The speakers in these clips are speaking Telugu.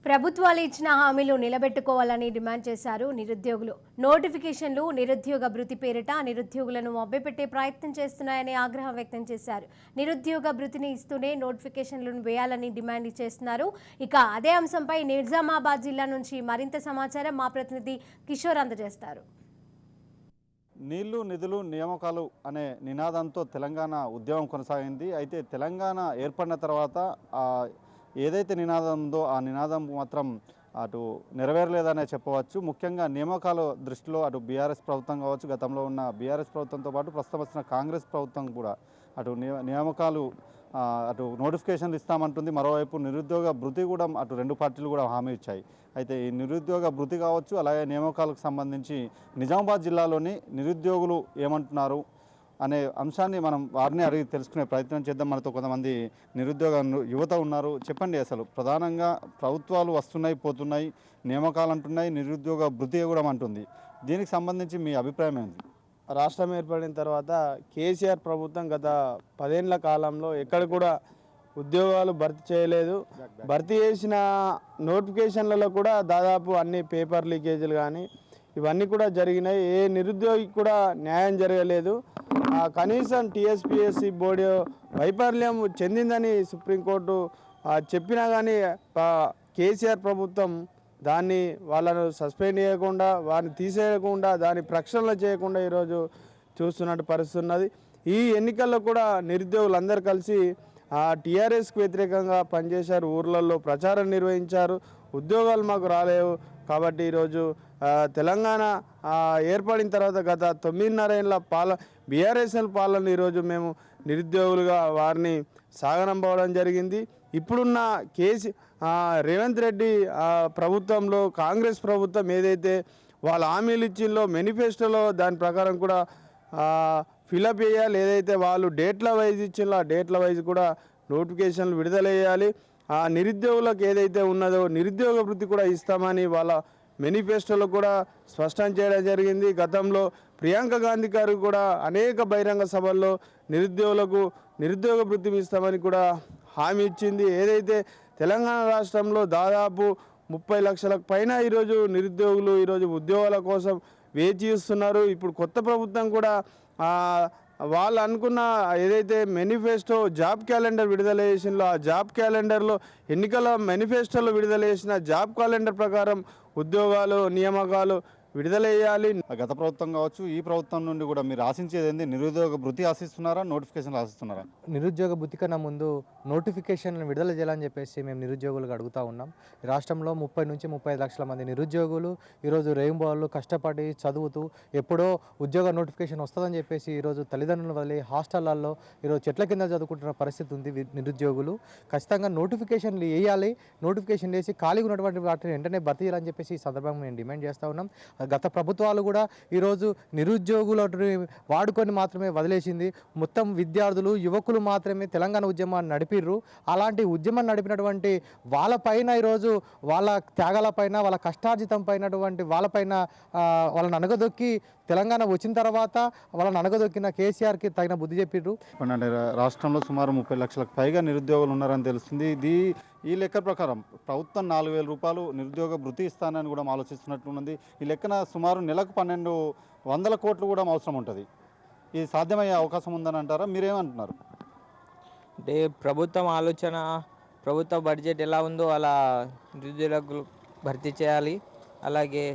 ప్రభుత్వాలు ఇచ్చిన హామీలు నిలబెట్టుకోవాలని డిమాండ్ చేశారు నిరుద్యోగులు. నోటిఫికేషన్లు నిరుద్యోగ భృతి పేరిట నిరుద్యోగులను మభ్యపెట్టే ప్రయత్నం చేస్తున్నాయని ఆగ్రహం వ్యక్తం చేశారు. నిరుద్యోగ భృతిని ఇస్తూనే నోటిఫికేషన్లను వేయాలని డిమాండ్ చేస్తున్నారు. ఇక అదే అంశంపై నిజామాబాద్ జిల్లా నుంచి మరింత సమాచారం మా ప్రతినిధి కిషోర్ అందజేస్తారు. నీళ్లు నిధులు నియామకాలు అనే నినాదంతో తెలంగాణ ఉద్యమం కొనసాగింది. అయితే తెలంగాణ ఏర్పడిన తర్వాత ఏదైతే నినాదం ఉందో ఆ నినాదం మాత్రం అటు నెరవేరలేదనే చెప్పవచ్చు. ముఖ్యంగా నియామకాల దృష్టిలో అటు బీఆర్ఎస్ ప్రభుత్వం కావచ్చు, గతంలో ఉన్న బీఆర్ఎస్ ప్రభుత్వంతో పాటు ప్రస్తుతం వచ్చిన కాంగ్రెస్ ప్రభుత్వం కూడా అటు నియామకాలు అటు నోటిఫికేషన్లు ఇస్తామంటుంది. మరోవైపు నిరుద్యోగ భృతి కూడా అటు రెండు పార్టీలు కూడా హామీ ఇచ్చాయి. అయితే ఈ నిరుద్యోగ భృతి కావచ్చు, అలాగే నియామకాలకు సంబంధించి నిజామాబాద్ జిల్లాలోని నిరుద్యోగులు ఏమంటున్నారు అనే అంశాన్ని మనం వారిని అడిగి తెలుసుకునే ప్రయత్నం చేద్దాం. మనతో కొంతమంది నిరుద్యోగ యువత ఉన్నారు. చెప్పండి, అసలు ప్రధానంగా ప్రభుత్వాలు వస్తున్నాయి పోతున్నాయి, నియామకాలు అంటున్నాయి, నిరుద్యోగ భృతి కూడా అంటుంది. దీనికి సంబంధించి మీ అభిప్రాయం ఏంటి? రాష్ట్రం ఏర్పడిన తర్వాత కేసీఆర్ ప్రభుత్వం గత 10 ఏళ్ల కాలంలో ఎక్కడ కూడా ఉద్యోగాలు భర్తీ చేయలేదు. భర్తీ చేసిన నోటిఫికేషన్లలో కూడా దాదాపు అన్ని పేపర్ లీకేజీలు కానీ ఇవన్నీ కూడా జరిగినాయి. ఏ నిరుద్యోగికి కూడా న్యాయం జరగలేదు. కనీసం టీఎస్పీఎస్సీ బోర్డు వైఫల్యం చెందిందని సుప్రీంకోర్టు చెప్పినా కానీ కేసీఆర్ ప్రభుత్వం దాన్ని వాళ్ళను సస్పెండ్ చేయకుండా, వారిని తీసేయకుండా, దాన్ని ప్రక్షాళన చేయకుండా ఈరోజు చూస్తున్నట్టు పరిస్థితి ఉన్నది. ఈ ఎన్నికల్లో కూడా నిరుద్యోగులందరూ కలిసి టీఆర్ఎస్కి వ్యతిరేకంగా పనిచేశారు. ఊర్లలో ప్రచారం నిర్వహించారు. ఉద్యోగాలు మాకు రాలేవు కాబట్టి ఈరోజు తెలంగాణ ఏర్పడిన తర్వాత గత 9.5 ఏళ్ళ బీఆర్ఎస్ పాలన ఈరోజు మేము నిరుద్యోగులుగా వారిని సాగనంపవడం జరిగింది. ఇప్పుడున్న రేవంత్ రెడ్డి ప్రభుత్వంలో కాంగ్రెస్ ప్రభుత్వం ఏదైతే వాళ్ళ హామీలు ఇచ్చిందో మేనిఫెస్టోలో దాని ప్రకారం కూడా ఫిలప్ చేయాలి. ఏదైతే వాళ్ళు డేట్ల వైజ్ ఇచ్చిందో ఆ డేట్ల వైజ్ కూడా నోటిఫికేషన్లు విడుదల చేయాలి. ఆ నిరుద్యోగులకు ఏదైతే ఉన్నదో నిరుద్యోగ భృతి కూడా ఇస్తామని వాళ్ళ మేనిఫెస్టోలో కూడా స్పష్టం చేయడం జరిగింది. గతంలో ప్రియాంక గాంధీ గారు కూడా అనేక బహిరంగ సభల్లో నిరుద్యోగులకు నిరుద్యోగ భృతి ఇస్తామని కూడా హామీ ఇచ్చింది. ఏదైతే తెలంగాణ రాష్ట్రంలో దాదాపు 30 లక్షలకు పైన ఈరోజు నిరుద్యోగులు ఈరోజు ఉద్యోగాల కోసం వేచి చూస్తున్నారు. ఇప్పుడు కొత్త ప్రభుత్వం కూడా వాళ్ళు అనుకున్న ఏదైతే మేనిఫెస్టో జాబ్ క్యాలెండర్ విడుదల చేసిందో ఆ జాబ్ క్యాలెండర్లో ఎన్నికల మేనిఫెస్టోలో విడుదల చేసిన జాబ్ క్యాలెండర్ ప్రకారం ఉద్యోగాలు నియామకాలు విడుదల చేయాలి. గత ప్రభుత్వం కావచ్చు, ఈ ప్రభుత్వం నుండి కూడా మీరు ఆశించేది ఏంటి? నిరుద్యోగ భృతి ఆశిస్తున్నారా, నోటిఫికేషన్లు ఆశిస్తున్నారా? నిరుద్యోగ భృతి కన్నా ముందు నోటిఫికేషన్లను విడుదల చేయాలని చెప్పేసి మేము నిరుద్యోగులకు అడుగుతూ ఉన్నాం. రాష్ట్రంలో 30 నుంచి 35 లక్షల మంది నిరుద్యోగులు ఈరోజు రెయిన్బోలు కష్టపడి చదువుతూ ఎప్పుడో ఉద్యోగ నోటిఫికేషన్ వస్తుందని చెప్పేసి ఈరోజు తల్లిదండ్రులను వదిలి హాస్టళ్లలో ఈరోజు చెట్ల కింద చదువుకుంటున్న పరిస్థితి ఉంది. నిరుద్యోగులు ఖచ్చితంగా నోటిఫికేషన్లు వేయాలి. నోటిఫికేషన్ వేసి ఖాళీగా ఉన్నటువంటి వాటిని వెంటనే భర్తీ చేయాలని చెప్పేసి ఈ సందర్భంగా మేము డిమాండ్ చేస్తూ ఉన్నాం. గత ప్రభుత్వాలు కూడా ఈరోజు నిరుద్యోగులని వాడుకొని మాత్రమే వదిలేసింది. మొత్తం విద్యార్థులు యువకులు మాత్రమే తెలంగాణ ఉద్యమాన్ని నడిపిర్రు. అలాంటి ఉద్యమాన్ని నడిపినటువంటి వాళ్ళపైన ఈరోజు వాళ్ళ త్యాగాలపైన వాళ్ళ కష్టార్జితం పైనటువంటి వాళ్ళపైన వాళ్ళని అనగదొక్కి తెలంగాణ వచ్చిన తర్వాత వాళ్ళని అనగదొక్కిన కేసీఆర్కి తగిన బుద్ధి చెప్పిర్రు. రాష్ట్రంలో సుమారు 30 లక్షలకు పైగా నిరుద్యోగులు ఉన్నారని తెలుస్తుంది. ఈ లెక్క ప్రకారం ప్రభుత్వం 4,000 రూపాయలు నిరుద్యోగ భృతి ఇస్తానని కూడా ఆలోచిస్తున్నట్లున్నది. ఈ లెక్కన సుమారు నెలకు 1,200 కోట్లు కూడా అవసరం ఉంటుంది. ఇది సాధ్యమయ్యే అవకాశం ఉందని అంటారా? మీరేమంటున్నారు? అంటే ప్రభుత్వం ఆలోచన, ప్రభుత్వ బడ్జెట్ ఎలా ఉందో అలా నిరుద్యోగులకు భర్తీ చేయాలి. అలాగే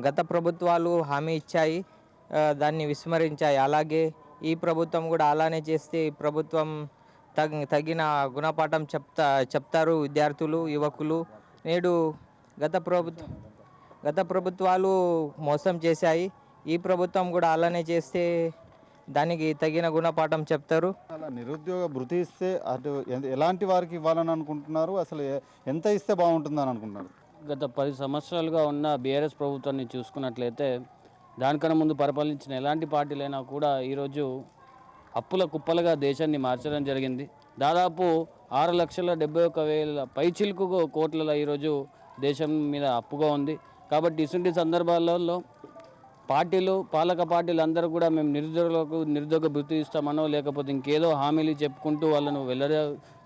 గత ప్రభుత్వాలు హామీ ఇచ్చాయి, దాన్ని విస్మరించాయి. అలాగే ఈ ప్రభుత్వం కూడా అలానే చేస్తే ప్రభుత్వం తగిన గుణపాఠం చెప్తారు విద్యార్థులు, యువకులు. నేడు గత ప్రభుత్వాలు మోసం చేశాయి. ఈ ప్రభుత్వం కూడా అలానే చేస్తే దానికి తగిన గుణపాఠం చెప్తారు. అలా నిరుద్యోగ భృతి ఇస్తే అటు ఎలాంటి వారికి ఇవ్వాలని అనుకుంటున్నారు? అసలు ఎంత ఇస్తే బాగుంటుందని అనుకుంటున్నారు? గత 10 సంవత్సరాలుగా ఉన్న బీఆర్ఎస్ ప్రభుత్వాన్ని చూసుకున్నట్లయితే దానికన్నా ముందు పరిపాలించిన ఎలాంటి పార్టీలైనా కూడా ఈరోజు అప్పుల కుప్పలుగా దేశాన్ని మార్చడం జరిగింది. దాదాపు 6,71,000 పైచిలుకు కోట్ల ఈరోజు దేశం మీద అప్పుగా ఉంది. కాబట్టి ఇటువంటి సందర్భాలలో పాలక పార్టీలు అందరూ కూడా మేము నిరుద్యోగ భృతి ఇస్తామనో లేకపోతే ఇంకేదో హామీలు చెప్పుకుంటూ వాళ్ళను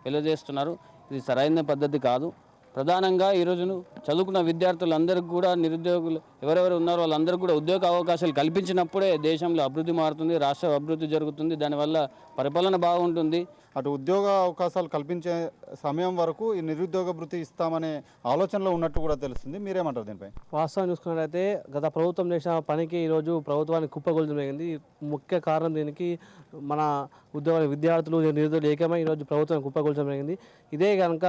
వెళ్ళజేస్తున్నారు. ఇది సరైన పద్ధతి కాదు. ప్రధానంగా ఈరోజు చదువుకున్న విద్యార్థులందరికీ కూడా, నిరుద్యోగులు ఎవరెవరు ఉన్నారో వాళ్ళందరికీ కూడా ఉద్యోగ అవకాశాలు కల్పించినప్పుడే దేశంలో అభివృద్ధి మారుతుంది, రాష్ట్ర అభివృద్ధి జరుగుతుంది, దానివల్ల పరిపాలన బాగుంటుంది. అటు ఉద్యోగ అవకాశాలు కల్పించే సమయం వరకు ఈ నిరుద్యోగ భృతి ఇస్తామనే ఆలోచనలో ఉన్నట్టు కూడా తెలుస్తుంది. మీరేమంటారు దీనిపై? వాస్తవం చూసుకున్నట్లయితే గత ప్రభుత్వం చేసిన పనికి ఈరోజు ప్రభుత్వానికి కుప్పగొలుతుంది. ముఖ్య కారణం దీనికి మన విద్యార్థులు నిరుద్యోగులు ఏకమై ఈరోజు ప్రభుత్వం కుప్పగొల్చడం జరిగింది. ఇదే కనుక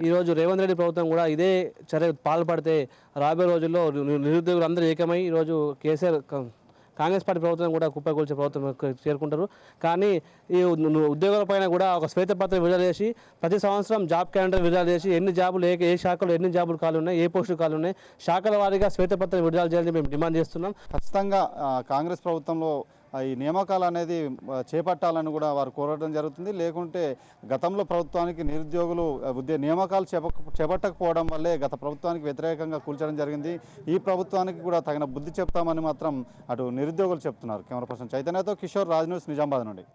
ఈరోజు రేవంత్ రెడ్డి ప్రభుత్వం కూడా ఇదే చర్య పాల్పడితే రాబోయే రోజుల్లో నిరుద్యోగులు అందరూ ఏకమై ఈరోజు కేసీఆర్ కాంగ్రెస్ పార్టీ ప్రభుత్వం కూడా కుప్పగొల్చే ప్రభుత్వం చేరుకుంటారు. కానీ ఈ ఉద్యోగాల పైన కూడా ఒక శ్వేతపత్రం విడుదల చేసి ప్రతి సంవత్సరం జాబ్ క్యాలెండర్ విడుదల చేసి ఎన్ని జాబులు ఏ శాఖలో ఎన్ని జాబులు ఖాళీ ఉన్నాయి, ఏ పోస్టులు ఖాళీ ఉన్నాయి, శాఖల వారీగా శ్వేతపత్రం విడుదల చేయాలని మేము డిమాండ్ చేస్తున్నాం. ఖచ్చితంగా కాంగ్రెస్ ప్రభుత్వంలో ఈ నియామకాలు అనేది చేపట్టాలని కూడా వారు కోరడం జరుగుతుంది. లేకుంటే గతంలో ప్రభుత్వానికి నిరుద్యోగులు నియామకాలు చేపట్టకపోవడం వల్లే గత ప్రభుత్వానికి వ్యతిరేకంగా కూల్చడం జరిగింది. ఈ ప్రభుత్వానికి కూడా తగిన బుద్ధి చెప్తామని మాత్రం అటు నిరుద్యోగులు చెప్తున్నారు. కెమెరా పర్సన్ చైతన్యతో కిషోర్, రాజ్ న్యూస్, నిజామాబాద్ నుండి.